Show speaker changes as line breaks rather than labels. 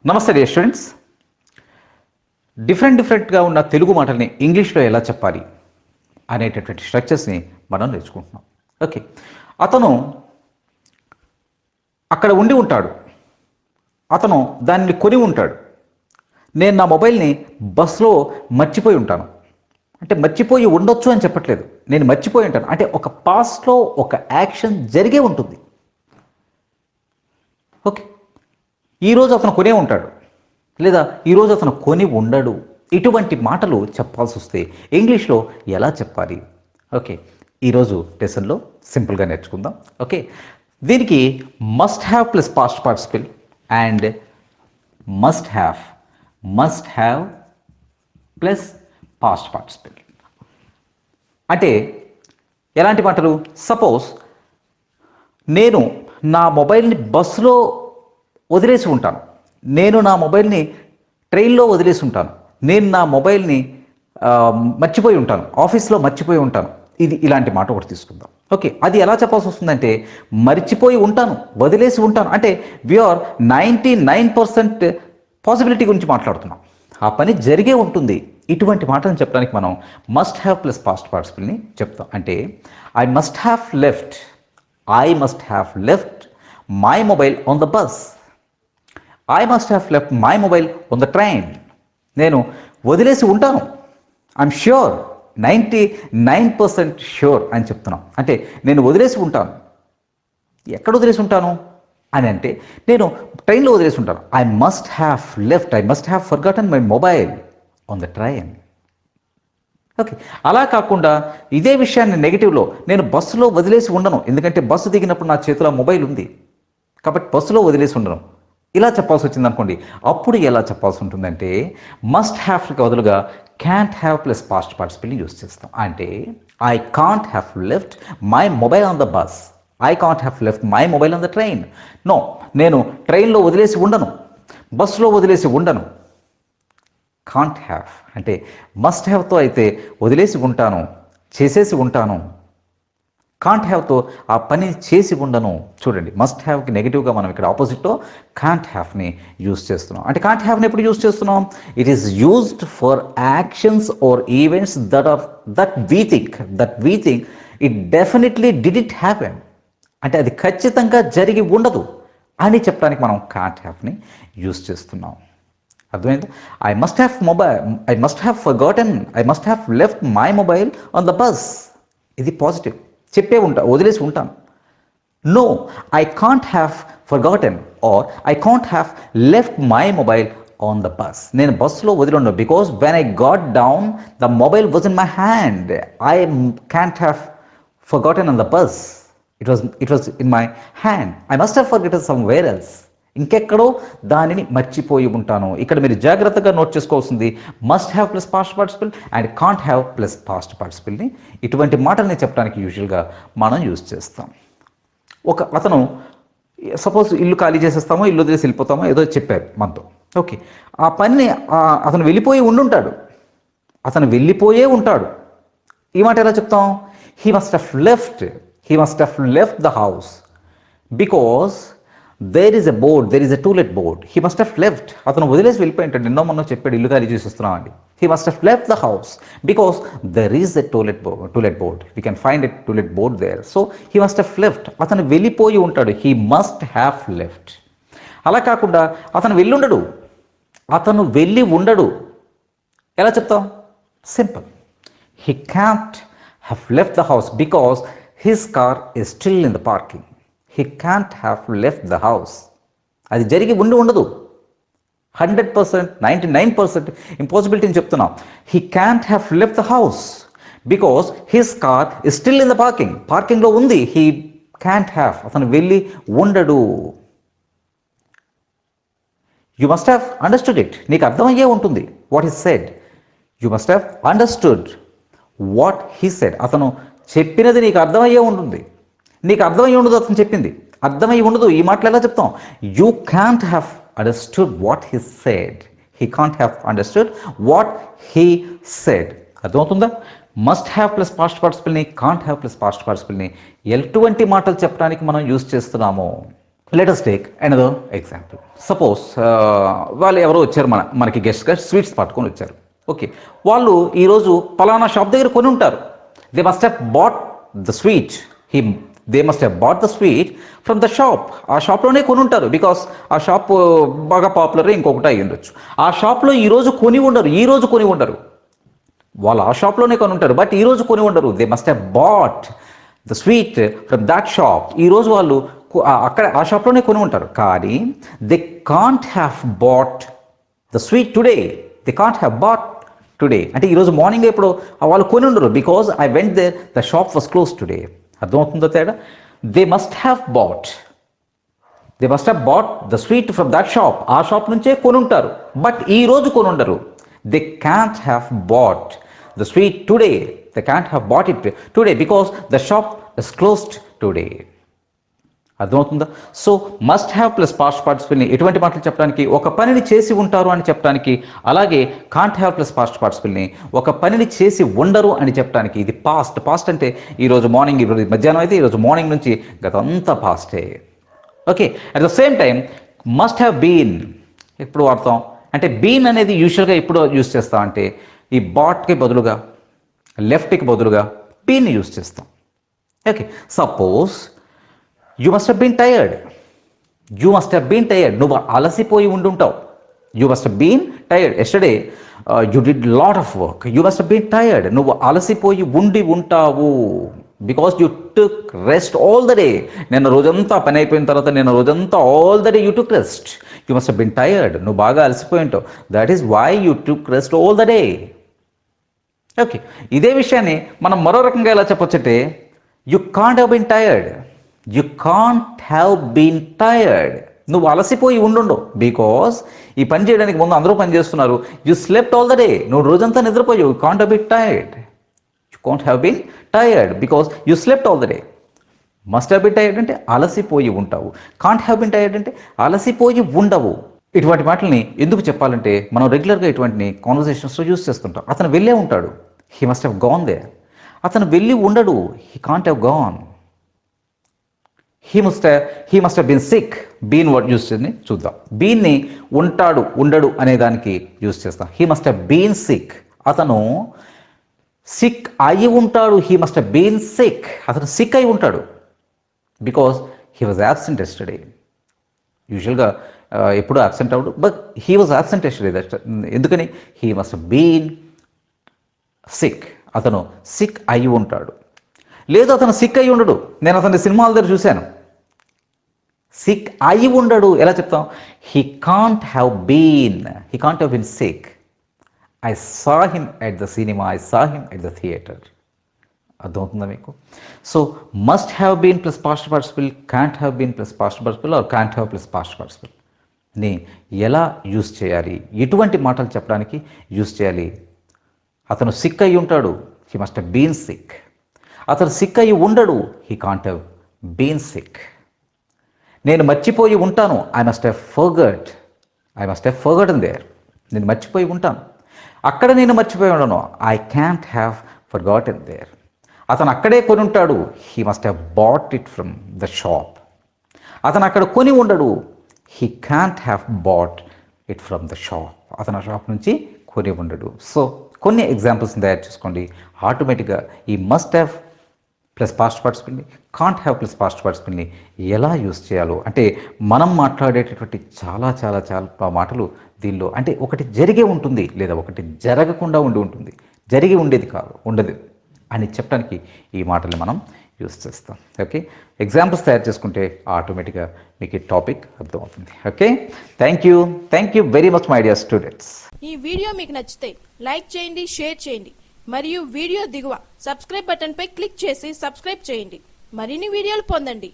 నమస్తే dear students. డిఫరెంట్గా ఉన్న తెలుగు మాటల్ని ఇంగ్లీష్లో ఎలా చెప్పాలి అనేటటువంటి స్ట్రక్చర్స్ని మనం నేర్చుకుంటున్నాం. ఓకే, అతను అక్కడ ఉండి ఉంటాడు, అతను దాన్ని కొని ఉంటాడు. నేను నా మొబైల్ని బస్లో మర్చిపోయి ఉంటాను. అంటే మర్చిపోయి ఉండొచ్చు అని చెప్పట్లేదు, నేను మర్చిపోయి ఉంటాను అంటే ఒక పాస్ట్లో ఒక యాక్షన్ జరిగే ఉంటుంది. ఓకే, ఈరోజు అతను కొనే ఉంటాడు, లేదా ఈరోజు అతను కొని ఉండడు. ఇటువంటి మాటలు చెప్పాల్సి వస్తే ఇంగ్లీష్లో ఎలా చెప్పాలి? ఓకే, ఈరోజు లెసన్లో సింపుల్గా నేర్చుకుందాం. ఓకే, దీనికి must have plus past participle and must have plus past participle. అంటే ఎలాంటి మాటలు? సపోజ్ నేను నా మొబైల్ని బస్సులో వదిలేసి ఉంటాను, నేను నా మొబైల్ని ట్రైన్లో వదిలేసి ఉంటాను, నేను నా మొబైల్ని మర్చిపోయి ఉంటాను, ఆఫీస్లో మర్చిపోయి ఉంటాను. ఇలాంటి మాట ఒకటి తీసుకుందాం. ఓకే, అది ఎలా చెప్పాల్సి వస్తుందంటే మర్చిపోయి ఉంటాను, వదిలేసి ఉంటాను అంటే వీఆర్ 99% పాసిబిలిటీ గురించి మాట్లాడుతున్నాం. ఆ పని జరిగే ఉంటుంది. ఇటువంటి మాటలను చెప్పడానికి మనం మస్ట్ హ్యావ్ ప్లస్ పాస్ట్ పార్టిసిపిల్ని చెప్తాం. అంటే I must have left my mobile on the bus. I must have left my mobile on the train. నేను వదిలేసి ఉంటాను, ఐఎమ్ ష్యూర్, 99% ష్యూర్ అని చెప్తున్నాం. అంటే నేను వదిలేసి ఉంటాను. ఎక్కడ వదిలేసి ఉంటాను అని అంటే నేను ట్రైన్లో వదిలేసి ఉంటాను. I must have forgotten my mobile on the train. Okay, అలా కాకుండా ఇదే విషయాన్ని నెగిటివ్లో నేను బస్సులో వదిలేసి ఉండను, ఎందుకంటే బస్సు దిగినప్పుడు నా చేతిలో మొబైల్ ఉంది కాబట్టి బస్సులో వదిలేసి ఉండను. ఇలా చెప్పాల్సి వచ్చింది అనుకోండి, అప్పుడు ఎలా చెప్పాల్సి ఉంటుందంటే మస్ట్ హ్యావ్కి బదులుగా క్యాంట్ హ్యావ్ ప్లస్ పాస్ట్ పార్టిసిపిల్ని యూస్ చేస్తాం. అంటే I can't have left my mobile on the bus, I can't have left my mobile on the train. No, నేను ట్రైన్లో వదిలేసి ఉండను, బస్సులో వదిలేసి ఉండను. కాంట్ హ్యావ్ అంటే మస్ట్ హ్యావ్తో అయితే వదిలేసి ఉంటాను, చేసేసి ఉంటాను. కాంట్ హ్యావ్తో ఆ పని చేసి ఉండను. చూడండి, మస్ట్ హ్యావ్కి నెగిటివ్గా మనం ఇక్కడ ఆపోజిట్లో కాంట్ హ్యావ్ని యూజ్ చేస్తున్నాం. అంటే కాంట్ హ్యావ్ని ఎప్పుడు యూజ్ చేస్తున్నాం? It is used for actions or events that we think it definitely did happen. అంటే అది ఖచ్చితంగా జరిగి ఉండదు అని చెప్పడానికి మనం కాంట్ హ్యావ్ని యూజ్ చేస్తున్నాం. అర్థమైంది? I must have left my mobile on the bus. ఇది పాజిటివ్, చెప్పే వదిలేసి ఉంటాను. No, I can't have forgotten or I can't have left my mobile on the bus. నేను బస్సులో వదిలి ఉండను, because when I got down the mobile was in my hand. I can't have forgotten on the bus. It was in my hand. I must have forgotten somewhere else. ఇంకెక్కడో దానిని మర్చిపోయి ఉంటాను. ఇక్కడ మీరు జాగ్రత్తగా నోట్ చేసుకోవాల్సింది must have plus past participle and can't have plus past పార్టిసిపిల్ని ఇటువంటి మాటల్ని చెప్పడానికి యూజువల్గా మనం యూజ్ చేస్తాం. అతను సపోజ్ ఇల్లు ఖాళీ చేసేస్తామో, ఇల్లు వదిలేసి వెళ్ళిపోతామో ఏదో చెప్పారు మనతో. ఓకే, ఆ పనిని అతను వెళ్ళిపోయే ఉంటాడు. ఈ మాట ఎలా చెప్తాం? He must have left the house because there is a to let board. He must have left. అతను వదిలేసి వెళ్ళిపోయి ఉంటాడు. నిన్నో మొన్న చెప్పాడు ఇల్లు ఖాళీ చేసి వస్తున్నాం అండి. He must have left the house because there is a to let board. We can find a to let board there. So he must have left. అతను వెళ్ళిపోయి ఉంటాడు. He must have left. అలా కాకుండా అతను వెళ్ళి ఉండడు. ఎలా చెప్తాం? Simple. He can't have left the house because his car is still in the parking. He can't have left the house. అది జరిగి ఉండదు. 100%, 99% ఇంపాసిబిలిటీని చెప్తున్నాం. He can't have left the house because his car is still in the parking. పార్కింగ్లో ఉంది. He can't have. అతను వెళ్ళి ఉండడు. You must have understood it. నీకు అర్థమయ్యే ఉంటుంది what he said. You must have understood what he said. అతను చెప్పినది నీకు అర్థమయ్యే ఉంటుంది. నీకు అర్థమై ఉండదు అతను చెప్పింది, అర్థమై ఉండదు. ఈ మాటలు ఎలా చెప్తాం? You can't have understood what he said. He can't have understood what he said. అర్థమవుతుందా? మస్ట్ హ్యావ్ ప్లస్ పాస్ట్ పార్టిసిపిల్ని, కాంట్ హ్యావ్ ప్లస్ పాస్ట్ పార్టిసిపిల్ని ఎటువంటి మాటలు చెప్పడానికి మనం యూజ్ చేస్తున్నాము? Let us take another example. Suppose వాళ్ళు ఎవరో వచ్చారు మనకి గెస్ట్గా స్వీట్స్ పట్టుకొని వచ్చారు. ఓకే, వాళ్ళు ఈరోజు పలానా షాప్ దగ్గర కొని ఉంటారు. They must have bought the sweet they must have bought the sweet from the shop. ఆ షాప్లోనే కొని ఉంటారు, బికాస్ ఆ షాప్ బాగా పాపులర్, ఇంకొకటి అయ్యి ఉండొచ్చు. ఆ షాప్లో ఈరోజు కొని ఉండరు. వాళ్ళు ఆ షాప్లోనే కొని ఉంటారు, బట్ ఈరోజు కొని ఉండరు. They must have bought the sweet from that shop. ఈరోజు వాళ్ళు అక్కడ ఆ షాప్లోనే కొని ఉంటారు, కానీ they can't have bought the sweet today. They can't have bought today అంటే ఈరోజు మార్నింగ్ ఇప్పుడు వాళ్ళు కొని ఉండరు, because I went there, the shop was close today. అర్థమవుతుందో తేడా? They must have bought the sweet from that shop. ఆ shop నుంచే కొని ఉంటారు, బట్ ఈ రోజు కొని ఉండరు. They can't have bought the sweet today. They can't have bought it today because the shop is closed today. అర్థమవుతుందా? So must have plus past పార్టిసిపల్ని ఎటువంటి మాటలు చెప్పడానికి? ఒక పనిని చేసి ఉంటారు అని చెప్పడానికి. అలాగే కాంట్ హ్యావ్ ప్లస్ పాస్ట్ పార్టిసిపల్ని ఒక పనిని చేసి ఉండరు అని చెప్పడానికి. ఇది పాస్ట్ అంటే ఈరోజు మార్నింగ్, ఈరోజు మధ్యాహ్నం అయితే ఈరోజు మార్నింగ్ నుంచి గతంతా పాస్టే. Okay, at the same time must have been ఎప్పుడు వాడతాం అంటే, బీన్ అనేది యూజువల్గా ఎప్పుడు యూజ్ చేస్తాం అంటే, ఈ బాట్కి బదులుగా, లెఫ్ట్కి బదులుగా బీన్ యూజ్ చేస్తాం. Okay, suppose you must have been tired. నువ్వు అలసిపోయి ఉండుంటావు. You must have been tired yesterday, you did lot of work. You must have been tired. నువ్వు అలసిపోయి ఉంటావు, because you took rest all the day. నిన్న రోజంతా పని అయిపోయిన తర్వాత all the day you took rest. You must have been tired. నువ్వు బాగా అలసిపోయి ఉంటావు. That is why you took rest all the day. Okay, ఇదే విషయాన్ని మనం మరో రకంగా ఎలా చెప్పొచ్చంటే, you can't have been tired. నువ్వు అలసిపోయి ఉండు, బికాస్ ఈ పని చేయడానికి ముందు అందరూ పని చేస్తున్నారు. You slept all the day. నువ్వు రోజంతా నిద్రపోయావు. You can't have been tired because you slept all the day. Must have been tired అంటే అలసిపోయి ఉంటావు. కాంట్ హ్యావ్ బీన్ టైర్డ్ అంటే అలసిపోయి ఉండవు. ఇటువంటి మాటల్ని ఎందుకు చెప్పాలంటే, మనం రెగ్యులర్గా ఇటువంటి కాన్వర్సేషన్స్లో యూస్ చేస్తుంటాం. అతను వెళ్ళే ఉంటాడు, he must have gone they. అతను వెళ్ళి ఉండడు, he can't have gone. He must have been sick. Been word use చేసి చూద్దాం. బీన్ని ఉంటాడు, ఉండడు అనే దానికి యూస్ చేస్తాం. He must have been sick. అతను సిక్ అయి ఉంటాడు. He must have been sick. అతను సిక్ అయి ఉంటాడు, because he was absent yesterday. యూజువల్గా ఎప్పుడు అబ్సెంట్ అవ్వడు, but he was absent yesterday. ఎందుకని? He must been sick. అతను సిక్ అయి ఉంటాడు. లేదు, అతను సిక్ అయి ఉండడు. నేను అతని సినిమాల దగ్గర చూశాను. సిక్ అయి ఉండడు. ఎలా చెప్తాం? He can't have been sick. I saw him at the cinema, I saw him at the theatre. అర్థమవుతుందా మీకు? So must have been plus past participle, can't have been plus past participle, or can't have plus past participle ని ఎలా use చేయాలి, ఎటువంటి మాటలు చెప్పడానికి use చేయాలి? అతను సిక్ అయి ఉంటాడు, he must have been sick. అతను సిక్ అయి ఉండడు, he can't have been sick. నేను మర్చిపోయి ఉంటాను, I must have forgotten there. నేను మర్చిపోయి ఉంటాను, అక్కడ నేను మర్చిపోయి ఉండను, I can't have forgotten there. అతను అక్కడే కొని ఉంటాడు, he must have bought it from the shop. అతను అక్కడ కొని ఉండడు, he can't have bought it from the shop. అతను ఆ షాప్ నుంచి కొని ఉండడు. సో కొన్ని ఎగ్జాంపుల్స్ని తయారు చేసుకోండి. ఆటోమేటిక్గా ఈ మస్ట్ హ్యావ్ ప్లస్ పాస్ట్ పార్టిసిపల్ని, కాంట్ హ్యావ్ ప్లస్ పాస్ట్ పార్టిసిపల్ని ఎలా యూస్ చేయాలో, అంటే మనం మాట్లాడేటటువంటి చాలా చాలా చాలా మాటలు దీనిలో అంటే ఒకటి జరిగే ఉంటుంది, లేదా ఒకటి జరగకుండా ఉంటుంది, జరిగి ఉండదు అని చెప్పడానికి ఈ మాటల్ని మనం యూస్ చేస్తాం. ఓకే, ఎగ్జాంపుల్స్ తయారు చేసుకుంటే ఆటోమేటిక్గా మీకు ఈ టాపిక్ అర్థమవుతుంది. Okay, thank you very much my dear students.
ఈ వీడియో మీకు నచ్చితే లైక్ చేయండి, షేర్ చేయండి, మరియు వీడియో దిగువ సబ్స్క్రైబ్ బటన్ పై క్లిక్ చేసి సబ్స్క్రైబ్ చేయండి. మరిన్ని వీడియోలు పొందండి.